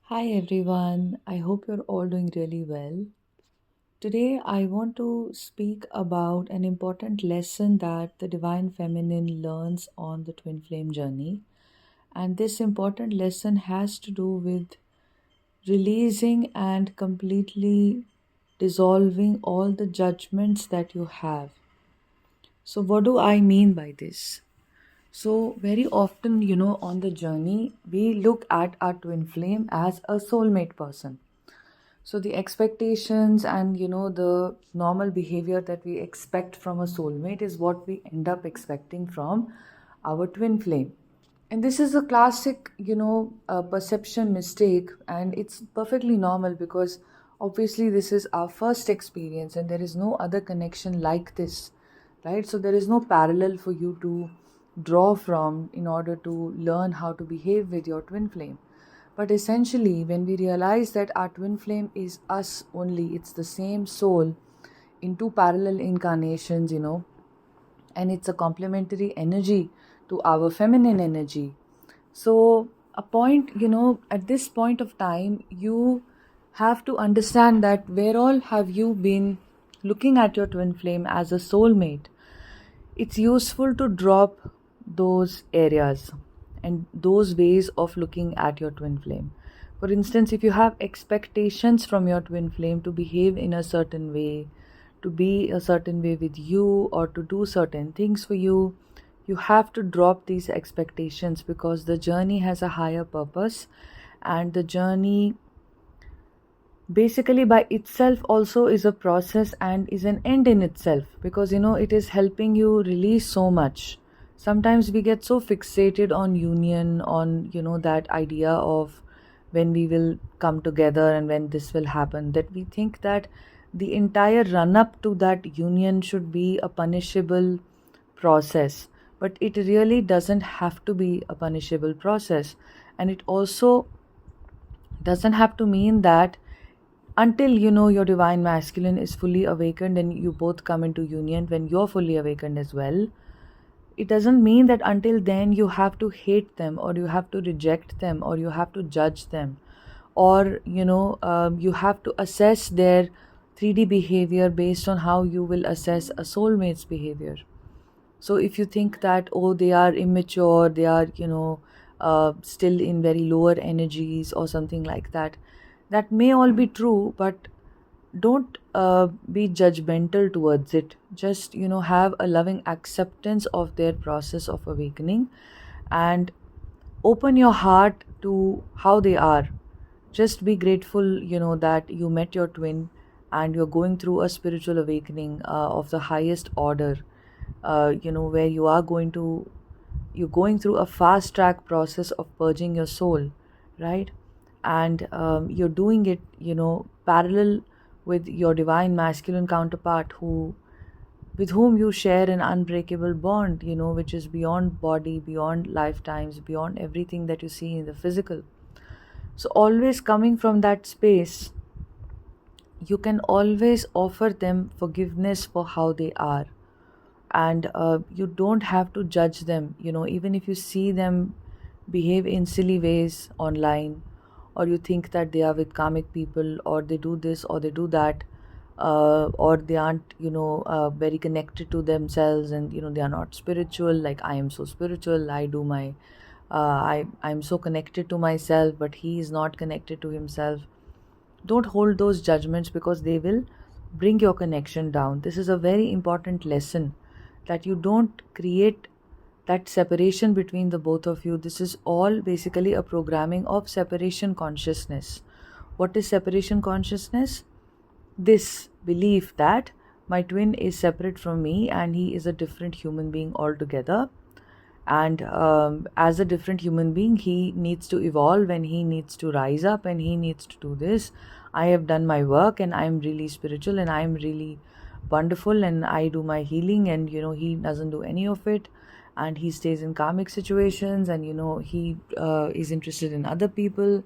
Hi everyone, I hope you're all doing really well. Today I want to speak about an important lesson that the Divine Feminine learns on the twin flame journey. And this important lesson has to do with releasing and completely dissolving all the judgments that you have. So, what do I mean by this? So, very often, on the journey, we look at our twin flame as a soulmate person. So the expectations and the normal behavior that we expect from a soulmate is what we end up expecting from our twin flame. And this is a classic, perception mistake, and it's perfectly normal because obviously this is our first experience and there is no other connection like this, right? So there is no parallel for you to draw from in order to learn how to behave with your twin flame. But essentially, when we realize that our twin flame is us only, it's the same soul in two parallel incarnations, and it's a complementary energy to our feminine energy. So, at this point of time, you have to understand that where all have you been looking at your twin flame as a soulmate. It's useful to drop those areas and those ways of looking at your twin flame. For instance, if you have expectations from your twin flame to behave in a certain way, to be a certain way with you, or to do certain things for you, you have to drop these expectations because the journey has a higher purpose, and the journey basically by itself also is a process and is an end in itself, because it is helping you release so much. Sometimes we get so fixated on union, on that idea of when we will come together and when this will happen, that we think that the entire run up to that union should be a punishable process. But it really doesn't have to be a punishable process, and it also doesn't have to mean that until your divine masculine is fully awakened and you both come into union when you're fully awakened as well. It doesn't mean that until then you have to hate them, or you have to reject them, or you have to judge them, or you have to assess their 3D behavior based on how you will assess a soulmate's behavior. So if you think that, oh, they are immature, they are still in very lower energies or something like that, that may all be true, but don't be judgmental towards it. Just have a loving acceptance of their process of awakening, and open your heart to how they are. Just be grateful that you met your twin and you're going through a spiritual awakening of the highest order, where you're going through a fast track process of purging your soul, right? And you're doing it parallel with your divine masculine counterpart, who with whom you share an unbreakable bond, which is beyond body, beyond lifetimes, beyond everything that you see in the physical. So always coming from that space, you can always offer them forgiveness for how they are. And you don't have to judge them, even if you see them behave in silly ways online, or you think that they are with karmic people, or they do this or they do that, or they aren't very connected to themselves, and they are not spiritual. Like, I am so spiritual, I do my I'm so connected to myself, but he is not connected to himself. Don't hold those judgments, because they will bring your connection down. This is a very important lesson, that you don't create that separation between the both of you. This is all basically a programming of separation consciousness. What is separation consciousness? This belief that my twin is separate from me and he is a different human being altogether. And as a different human being, he needs to evolve and he needs to rise up and he needs to do this. I have done my work and I'm really spiritual and I'm really wonderful and I do my healing, and he doesn't do any of it, and he stays in karmic situations, and he is interested in other people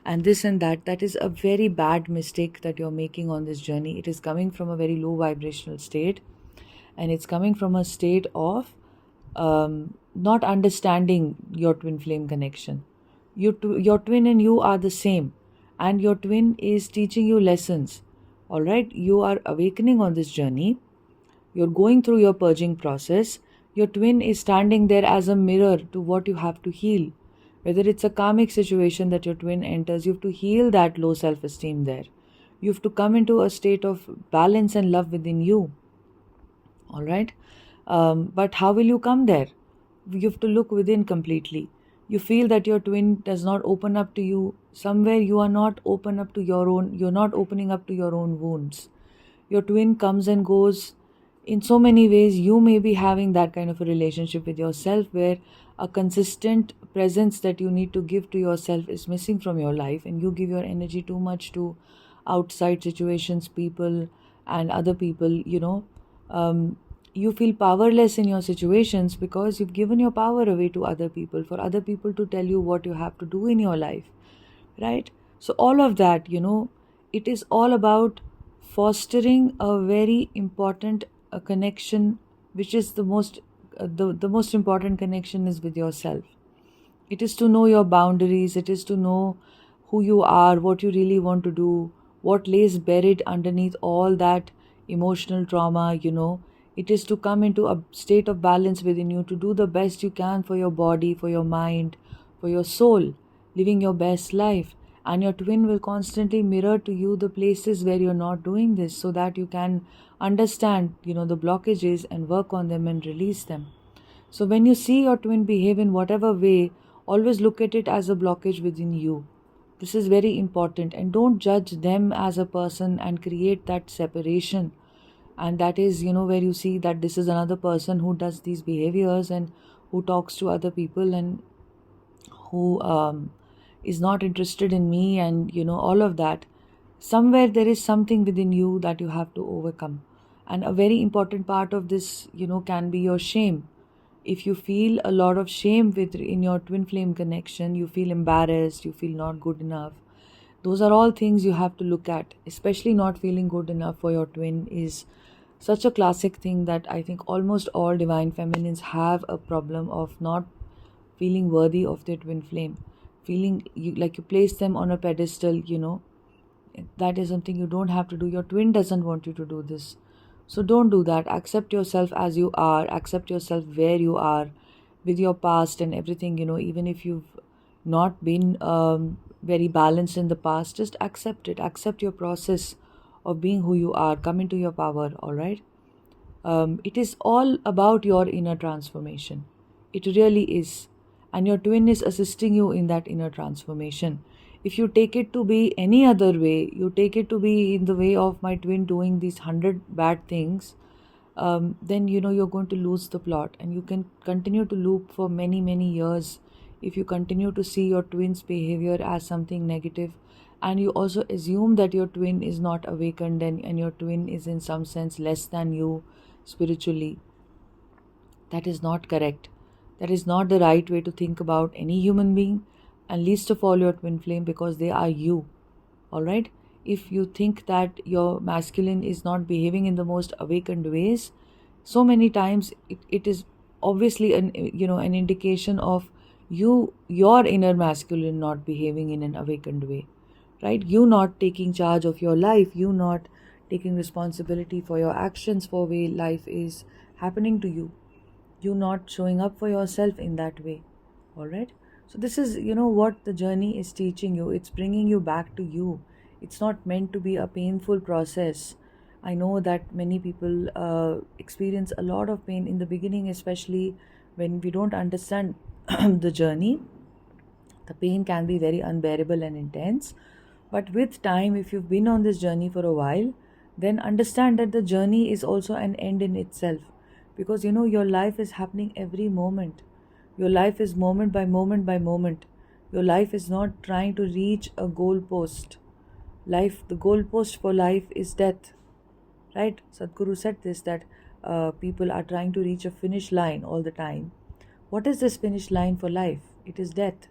and this and that. That is a very bad mistake that you're making on this journey. It is coming from a very low vibrational state, and it's coming from a state of not understanding your twin flame connection. Your twin and you are the same. and your twin is teaching you lessons. All right, you are awakening on this journey, you're going through your purging process. Your twin is standing there as a mirror to what you have to heal. Whether it's a karmic situation that your twin enters, you have to heal that low self esteem there. You have to come into a state of balance and love within you. All right. But how will you come there? You have to look within completely. You feel that your twin does not open up to you. Somewhere you are not open up to your own, you're not opening up to your own wounds. Your twin comes and goes in so many ways. You may be having that kind of a relationship with yourself where a consistent presence that you need to give to yourself is missing from your life, and you give your energy too much to outside situations, people, and other people. You feel powerless in your situations because you've given your power away to other people, for other people to tell you what you have to do in your life, right? So all of that, it is all about fostering a very important connection, which is the most important connection is with yourself. It is to know your boundaries, it is to know who you are, what you really want to do, what lays buried underneath all that emotional trauma. It is to come into a state of balance within you, to do the best you can for your body, for your mind, for your soul, living your best life. And your twin will constantly mirror to you the places where you're not doing this, so that you can understand, the blockages and work on them and release them. So when you see your twin behave in whatever way, always look at it as a blockage within you. This is very important, and don't judge them as a person and create that separation. And that is, where you see that this is another person who does these behaviors and who talks to other people and who is not interested in me, and all of that. Somewhere there is something within you that you have to overcome. And a very important part of this, can be your shame. If you feel a lot of shame in your twin flame connection, you feel embarrassed, you feel not good enough, those are all things you have to look at. Especially not feeling good enough for your twin is such a classic thing that I think almost all divine feminines have a problem of not feeling worthy of their twin flame, feeling like you place them on a pedestal. That is something you don't have to do. Your twin doesn't want you to do this. So don't do that. Accept yourself as you are. Accept yourself where you are with your past and everything. Even if you've not been very balanced in the past, just accept it. Accept your process of being who you are. Come into your power, all right? It is all about your inner transformation. It really is. And your twin is assisting you in that inner transformation. If you take it to be any other way, you take it to be in the way of my twin doing these 100 bad things, then you're going to lose the plot, and you can continue to loop for many, many years if you continue to see your twin's behavior as something negative, and you also assume that your twin is not awakened, and your twin is in some sense less than you spiritually. That is not correct. That is not the right way to think about any human being, and least of all your twin flame, because they are you. All right? If you think that your masculine is not behaving in the most awakened ways, so many times it is obviously an indication of your inner masculine not behaving in an awakened way, right? You not taking charge of your life, you not taking responsibility for your actions, for way life is happening to you, you not showing up for yourself in that way. All right, so this is what the journey is teaching you. It's bringing you back to you. It's not meant to be a painful process. I know that many people experience a lot of pain in the beginning, especially when we don't understand the journey. The pain can be very unbearable and intense. But with time, if you've been on this journey for a while, then understand that the journey is also an end in itself. Because your life is happening every moment. Your life is moment by moment by moment. Your life is not trying to reach a goalpost. The goalpost for life is death. Right? Sadhguru said this, that people are trying to reach a finish line all the time. What is this finish line for life? It is death.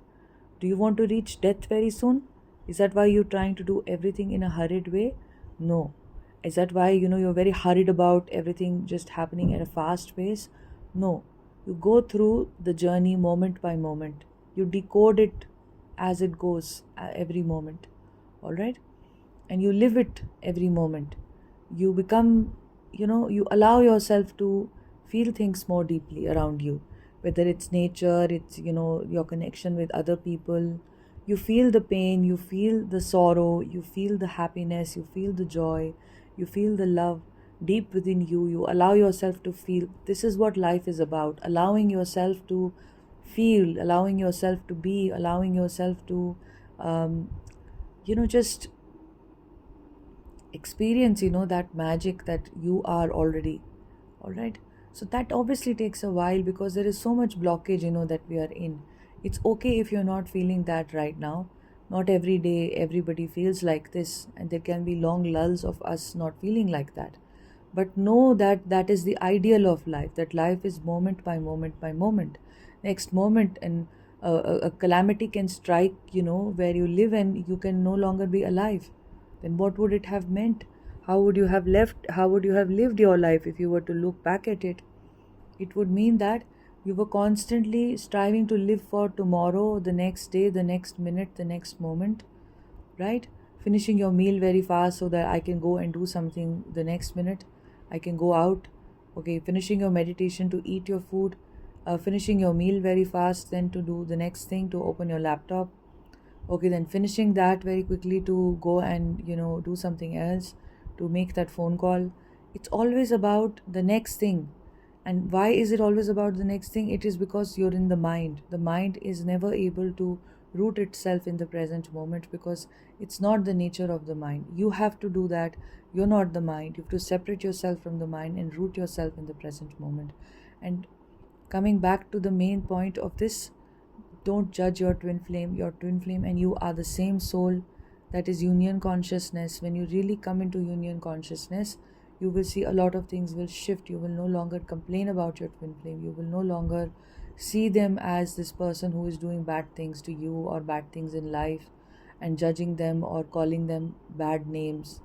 Do you want to reach death very soon? Is that why you're trying to do everything in a hurried way? No. Is that why you're very hurried about everything just happening at a fast pace? No. You go through the journey moment by moment. You decode it as it goes every moment. all right? And you live it every moment. You become, you allow yourself to feel things more deeply around you, whether it's nature, it's, your connection with other people. You feel the pain, you feel the sorrow, you feel the happiness, you feel the joy, you feel the love deep within you. You allow yourself to feel. This is what life is about: allowing yourself to feel, allowing yourself to be, allowing yourself to um, just experience, that magic that you are already. All right. So that obviously takes a while because there is so much blockage, that we are in. It's okay if you're not feeling that right now. Not every day everybody feels like this, and there can be long lulls of us not feeling like that. But know that that is the ideal of life, that life is moment by moment by moment. Next moment, and a calamity can strike, where you live, and you can no longer be alive. Then what would it have meant? How would you have lived your life if you were to look back at it? It would mean that you were constantly striving to live for tomorrow, the next day, the next minute, the next moment, right? Finishing your meal very fast so that I can go and do something the next minute. I can go out. Okay, finishing your meditation to eat your food, finishing your meal very fast, then to do the next thing, to open your laptop. Okay, then finishing that very quickly to go and, do something else, to make that phone call. It's always about the next thing. And why is it always about the next thing? It is because you're in the mind. The mind is never able to root itself in the present moment because it's not the nature of the mind. You have to do that. You're not the mind. You have to separate yourself from the mind and root yourself in the present moment. And coming back to the main point of this, don't judge your twin flame. Your twin flame and you are the same soul. That is union consciousness. When you really come into union consciousness, you will see a lot of things will shift. You will no longer complain about your twin flame. You will no longer see them as this person who is doing bad things to you or bad things in life and judging them or calling them bad names.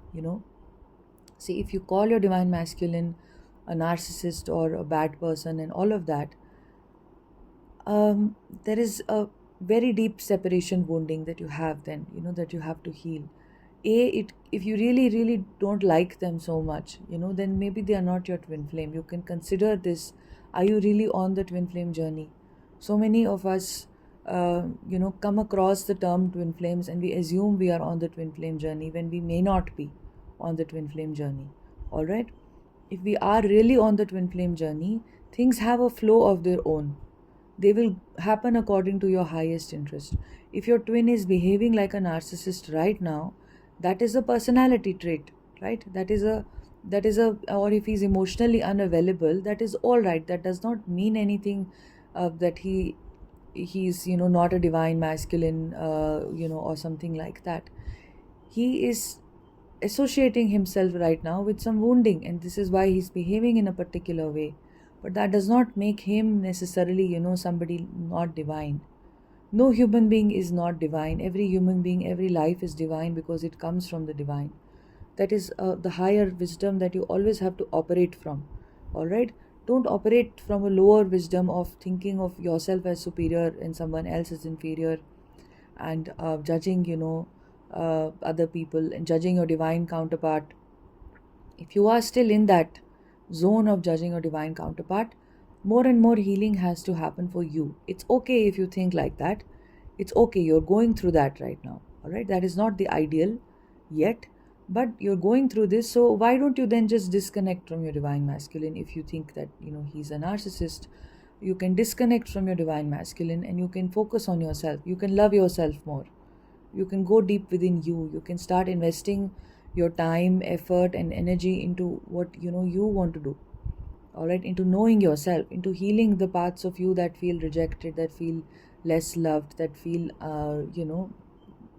See, if you call your divine masculine a narcissist or a bad person and all of that, there is a very deep separation wounding that you have, then that you have to heal. If you really really don't like them so much, then maybe they are not your twin flame. You can consider this: are you really on the twin flame journey? So many of us come across the term twin flames and we assume we are on the twin flame journey when we may not be on the twin flame journey. All right. If we are really on the twin flame journey, things have a flow of their own. They will happen according to your highest interest. If your twin is behaving like a narcissist right now, that is a personality trait, right? That is a or if he's emotionally unavailable, that is all right. That does not mean anything that he's not a divine masculine or something like that. He is associating himself right now with some wounding, and this is why he's behaving in a particular way. But that does not make him necessarily somebody not divine. No human being is not divine. Every human being, every life is divine because it comes from the divine. That is the higher wisdom that you always have to operate from. All right. Don't operate from a lower wisdom of thinking of yourself as superior and someone else is inferior, and judging other people and judging your divine counterpart. If you are still in that zone of judging your divine counterpart, more and more healing has to happen for you. It's okay if you think like that. It's okay. You're going through that right now. All right. That is not the ideal yet, but you're going through this. So why don't you then just disconnect from your divine masculine? If you think that, he's a narcissist, you can disconnect from your divine masculine and you can focus on yourself. You can love yourself more. You can go deep within you. You can start investing your time, effort and energy into what you want to do. All right, into knowing yourself, into healing the parts of you that feel rejected, that feel less loved, that feel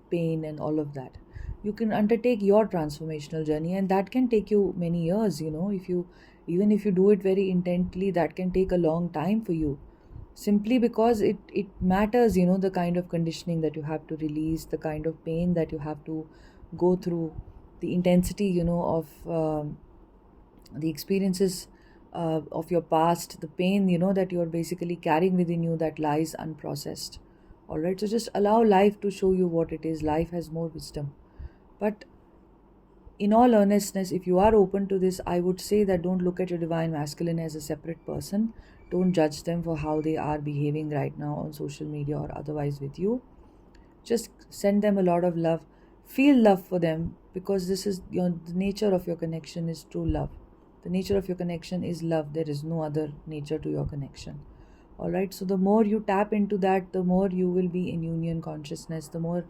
pain and all of that. You can undertake your transformational journey, and that can take you many years. If you even if you do it very intently, that can take a long time for you, simply because it matters, the kind of conditioning that you have to release, the kind of pain that you have to go through, the intensity of the experiences of your past, the pain that you're basically carrying within you that lies unprocessed. All right, so just allow life to show you what it is. Life has more wisdom. But in all earnestness, if you are open to this, I would say that don't look at your divine masculine as a separate person. Don't judge them for how they are behaving right now on social media or otherwise with you. Just send them a lot of love. Feel love for them, because this is the nature of your connection is true love. The nature of your connection is love. There is no other nature to your connection. All right. So the more you tap into that, the more you will be in union consciousness, the more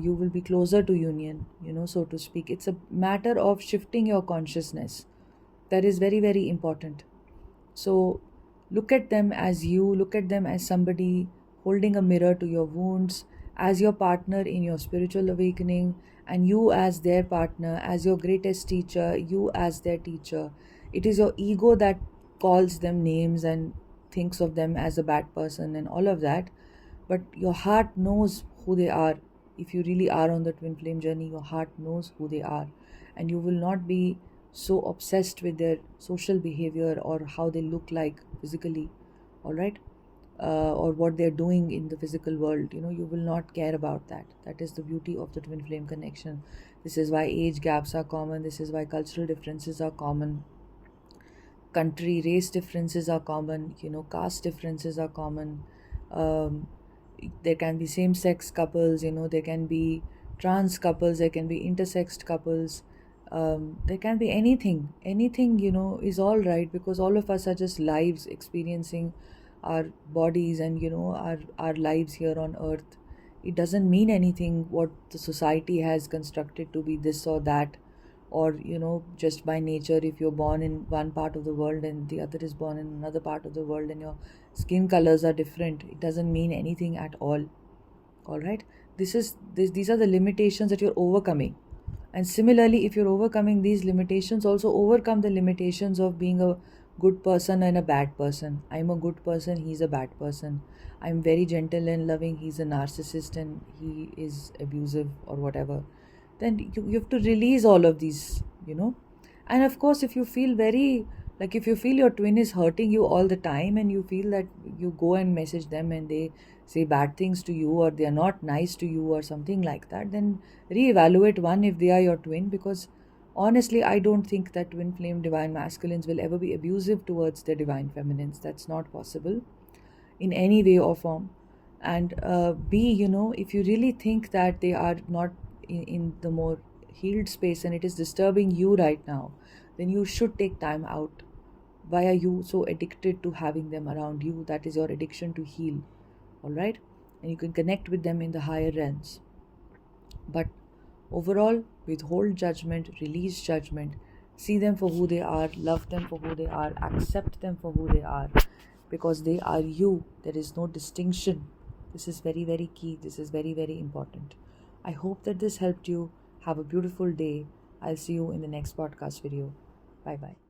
you will be closer to union, so to speak. It's a matter of shifting your consciousness. That is very, very important. So look at them as you, look at them as somebody holding a mirror to your wounds, as your partner in your spiritual awakening, and you as their partner, as your greatest teacher, you as their teacher. It is your ego that calls them names and thinks of them as a bad person and all of that. But your heart knows who they are. If you really are on the twin flame journey, your heart knows who they are, and you will not be so obsessed with their social behavior or how they look like physically. All right. Or what they're doing in the physical world. You will not care about that. That is the beauty of the twin flame connection. This is why age gaps are common. This is why cultural differences are common. Country, race differences are common. Caste differences are common. um, there can be same-sex couples, there can be trans couples, there can be intersexed couples, there can be anything, is all right, because all of us are just lives experiencing our bodies and our lives here on earth. It doesn't mean anything what the society has constructed to be this or that, or just by nature, if you're born in one part of the world and the other is born in another part of the world and your skin colors are different, it doesn't mean anything at all right. These are the limitations that you're overcoming. And similarly, if you're overcoming these limitations, also overcome the limitations of being a good person and a bad person. I'm a good person, he's a bad person. I'm very gentle and loving, he's a narcissist and he is abusive or whatever. Then you have to release all of these. And of course, if you feel very, like, if you feel your twin is hurting you all the time and you feel that you go and message them and they say bad things to you or they are not nice to you or something like that, then reevaluate, one, if they are your twin, because honestly, I don't think that twin flame divine masculines will ever be abusive towards their divine feminines. That's not possible in any way or form. And B, if you really think that they are not in the more healed space and it is disturbing you right now, then you should take time out. Why are you so addicted to having them around you? That is your addiction to heal. All right. And you can connect with them in the higher realms. But overall, withhold judgment, release judgment, see them for who they are, love them for who they are, accept them for who they are, because they are you. There is no distinction. This is very, very key. This is very, very important. I hope that this helped you. Have a beautiful day. I'll see you in the next podcast video. Bye bye.